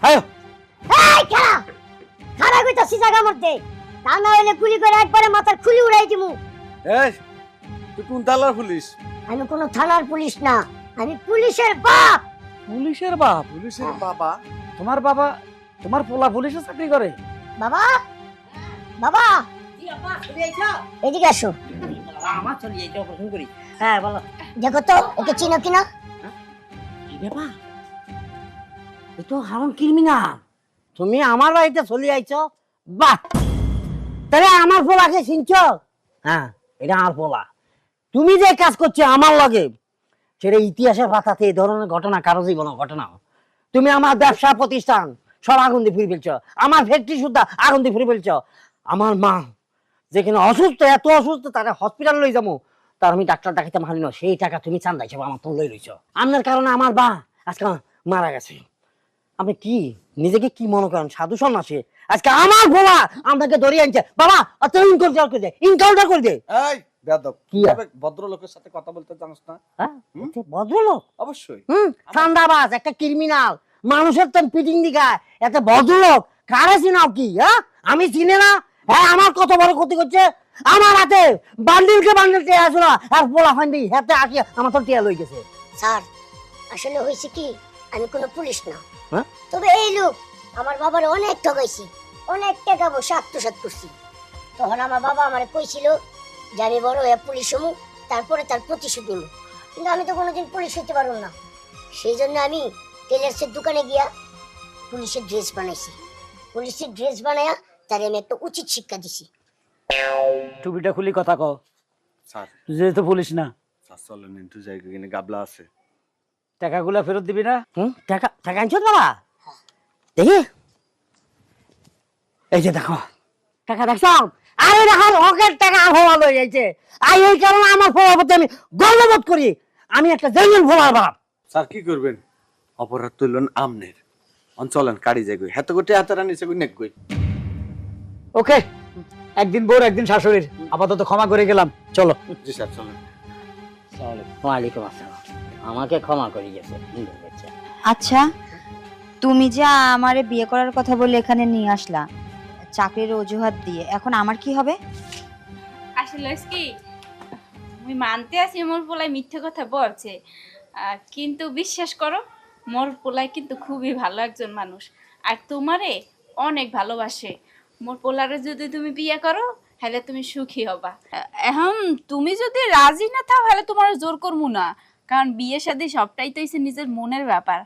আয়ো এই খারাপ খারাপ কইতাছি জায়গার মধ্যে, তা না হইলে গুলি করে একবারে মাথার খুলি উড়াই দিমু। এই তুই কোন থানার পুলিশ? আমি কোনো থানার পুলিশ না, আমি পুলিশের বাপ। পুলিশের বাপ? পুলিশের বাবা? তোমার বাবা, তোমার পোলা পুলিশে চাকরি করে? বাবা বাবা জি আপা চলে আইছো? এদিকে আসো। আমার চলে আইছো অপারেশন করি। হ্যাঁ বলো। দেখো তো ওকে চিনো কিনা। কি ব্যাপার? এ তো হারাম ক্রিমিনাল। তুমি আমার বাড়িতে চলে আইছো? বাহ! তাহলে আমার পোলাকে চিনছো? হ্যাঁ, এটা আমার পোলা। তুমি যে কাজ করছো আমার লগে, সেটা ইতিহাসের পাতাতে এই ধরনের ঘটনা কারো জীবনে ঘটনা। তুমি আমার ব্যবসা প্রতিষ্ঠান সব আগুন দিয়ে ফুরি ফেলছো, আমার ফ্যাক্টরি সুদ্ধা আগুন দিয়ে ফুরি ফেলছো। আমার মা যেখানে অসুস্থ, এত অসুস্থ তারা হসপিটাল লই যাবো, তার আমি ডাক্তার ডাকিতে মানি না, সেই টাকা তুমি চান্দা হিসেবে আমার তো লই রইছো। আপনার কারণে আমার বা আজকে মারা গেছে। আপনি কি নিজেকে কি মনে করেন সাধু সন্ন্যাসী? আজকে আমার বলা আমাকে ধরে আনছে, বাবা অত ইনকাউন্টার করে দে, ইনকাউন্টার করে দে। এই বেয়াদব, কি কিভাবে ভদ্রলোকের সাথে কথা বলতে জানিস না? হ্যাঁ, এ ভদ্রলোক? অবশ্যই। ঠান্ডাবাজ একটা ক্রিমিনাল, মানুষের তো পিটিং দিঘায় এত ভদ্রলোক কারে চিনাও কি? হ্যাঁ, আমি চিনি না? হ্যাঁ, আমার কত বড় ক্ষতি করছে। আমার হাতে বান্ডিলকে বান্ডিল টিয়া আসলো আর পোলা ফান্ডি হাতে আঁকি আমার তো টিয়া লই গেছে। স্যার আসলে হয়েছে কি, আমি কোনো পুলিশ না, হ্যাঁ? তবে এই লোক আমার বাবার অনেক ঠকাইছি, অনেক টাকা পয়সা আত্মসাৎ করছি। তখন আমার বাবা আমারে কইছিল যে আমি বড় হয়ে পুলিশ হমু, তারপরে তার প্রতিশোধ নিব। কিন্তু আমি তো কোনোদিন পুলিশ হইতে পারবো না, সেই জন্য আমি টেলার্সের দোকানে গিয়া পুলিশের ড্রেস বানাইছি। পুলিশের ড্রেস বানায়া তার আমি একটা উচিত শিক্ষা দিছি। টুপিটা খুলি কথা কও, স্যার, তুই যেহেতু পুলিশ না। স্যার চলেন একটু জায়গা কিনে গাবলা আছে। টাকাগুলা ফেরত দিবি না? টাকা টাকা আনছো বাবা? দেখি, এই যে দেখো টাকা দেখছো? আরে দেখো হকের টাকা হওয়া লই যাইছে। আর এই কারণে আমার ফলাফল আমি গর্ববোধ করি, আমি একটা জেনুইন ফলার বাপ। স্যার কি করবেন? অপরাধ তুলন আমনের অঞ্চলেন কাড়ি যাই হেত গোটে হাতে রানিছে কই নেক কই। ওকে, একদিন বোর একদিন শাশুড়ির, আপাতত ক্ষমা করে গেলাম, চলো। জি স্যার চলেন। ওয়ালাইকুম আসসালাম। আমাকে ক্ষমা করে গেছে। আচ্ছা, তুমি যে আমারে বিয়ে করার কথা বলে এখানে নিয়ে আসলা চাকরির অজুহাত দিয়ে, এখন আমার কি হবে? আসলে কি আমি মানতে আছি মোর পোলাই মিথ্যে কথা বলছে, কিন্তু বিশ্বাস করো মোর পোলাই কিন্তু খুবই ভালো একজন মানুষ, আর তোমারে অনেক ভালোবাসে। মোর পোলারে যদি তুমি বিয়ে করো তাহলে তুমি সুখী হবা। এখন তুমি যদি রাজি না থাও তাহলে তোমার জোর করবো না, কারণ বিয়ে শাদী সবটাই তো হইছে নিজের মনের ব্যাপার।